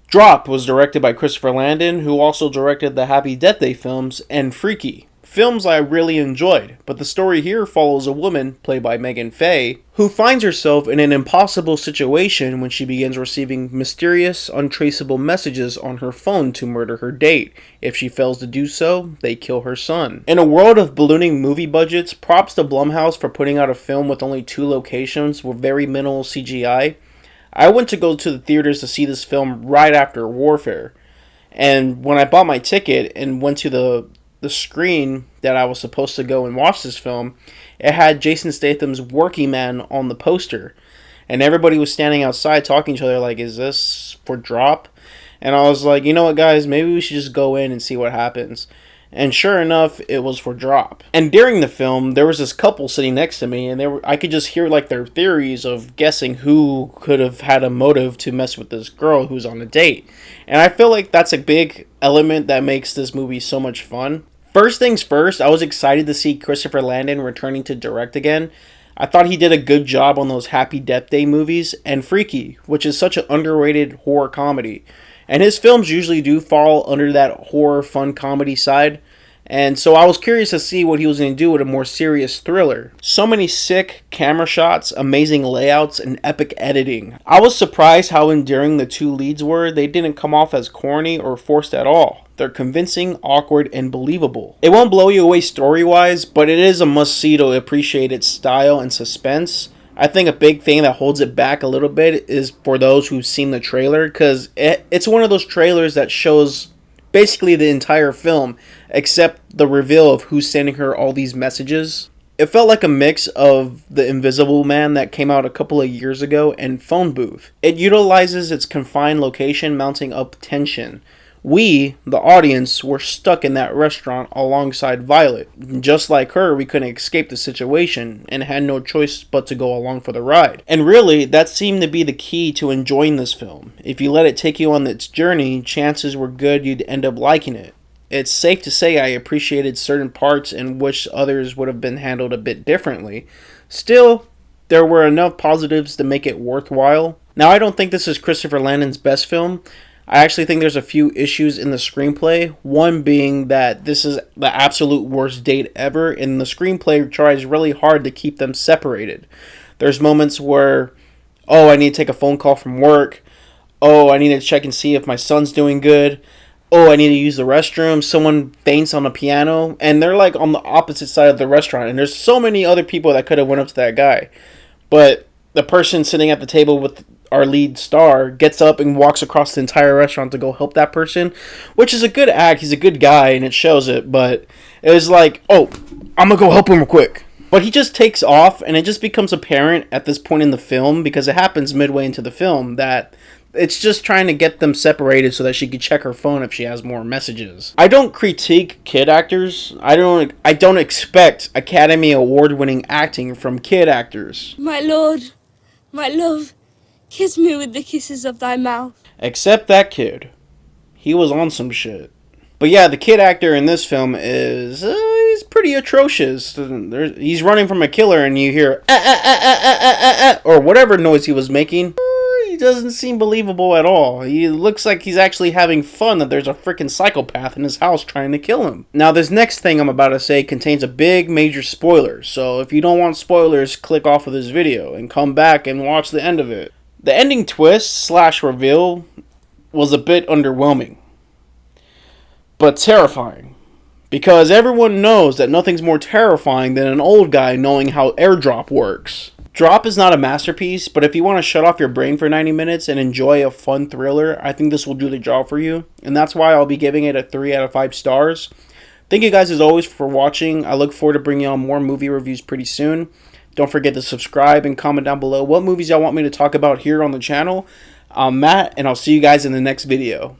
Drop was directed by Christopher Landon, who also directed the Happy Death Day films and Freaky, films I really enjoyed, but the story here follows a woman, played by Megan Faye, who finds herself in an impossible situation when she begins receiving mysterious, untraceable messages on her phone to murder her date. If she fails to do so, they kill her son. In a world of ballooning movie budgets, props to Blumhouse for putting out a film with only 2 locations with very minimal CGI. I went to go to the theaters to see this film right after Warfare, and when I bought my ticket and went to the screen that I was supposed to go and watch this film, it had Jason Statham's Working Man on the poster, and everybody was standing outside talking to each other like, is this for Drop? And I was like, you know what, guys, maybe we should just go in and see what happens. And sure enough, it was for Drop. And during the film, there was this couple sitting next to me, and I could just hear like their theories of guessing who could have had a motive to mess with this girl who's on a date. And I feel like that's a big element that makes this movie so much fun. First things first, I was excited to see Christopher Landon returning to direct again. I thought he did a good job on those Happy Death Day movies, and Freaky, which is such an underrated horror comedy. And his films usually do fall under that horror fun comedy side. And so I was curious to see what he was going to do with a more serious thriller. So many sick camera shots, amazing layouts, and epic editing. I was surprised how endearing the 2 leads were. They didn't come off as corny or forced at all. They're convincing, awkward, and believable. It won't blow you away story-wise, but it is a must-see to appreciate its style and suspense. I think a big thing that holds it back a little bit is for those who've seen the trailer, because it's one of those trailers that shows basically the entire film, except the reveal of who's sending her all these messages. It felt like a mix of The Invisible Man that came out a couple of years ago and Phone Booth. It utilizes its confined location, mounting up tension. We, the audience, were stuck in that restaurant alongside Violet. Just like her, we couldn't escape the situation and had no choice but to go along for the ride. And really, that seemed to be the key to enjoying this film. If you let it take you on its journey, chances were good you'd end up liking it. It's safe to say I appreciated certain parts and wish others would have been handled a bit differently. Still, there were enough positives to make it worthwhile. Now, I don't think this is Christopher Landon's best film. I actually think there's a few issues in the screenplay. One being that this is the absolute worst date ever, and the screenplay tries really hard to keep them separated. There's moments where, oh, I need to take a phone call from work. Oh, I need to check and see if my son's doing good. Oh, I need to use the restroom. Someone faints on the piano, and they're like on the opposite side of the restaurant. And there's so many other people that could have went up to that guy, but the person sitting at the table with our lead star gets up and walks across the entire restaurant to go help that person, which is a good act. He's a good guy and it shows it, but it was like, oh, I'm gonna go help him real quick. But he just takes off, and it just becomes apparent at this point in the film, because it happens midway into the film, that it's just trying to get them separated so that she could check her phone if she has more messages. I don't critique kid actors. I don't expect Academy Award winning acting from kid actors. My lord, my love, kiss me with the kisses of thy mouth. Except that kid. He was on some shit. But yeah, the kid actor in this film is he's pretty atrocious. He's running from a killer and you hear or whatever noise he was making. He doesn't seem believable at all. He looks like he's actually having fun that there's a freaking psychopath in his house trying to kill him. Now, this next thing I'm about to say contains a big major spoiler. So if you don't want spoilers, click off of this video and come back and watch the end of it. The ending twist / reveal was a bit underwhelming, but terrifying, because everyone knows that nothing's more terrifying than an old guy knowing how airdrop works. Drop is not a masterpiece, but if you want to shut off your brain for 90 minutes and enjoy a fun thriller, I think this will do the job for you, and that's why I'll be giving it a 3 out of 5 stars. Thank you guys as always for watching. I look forward to bringing you on more movie reviews pretty soon. Don't forget to subscribe and comment down below what movies y'all want me to talk about here on the channel. I'm Matt, and I'll see you guys in the next video.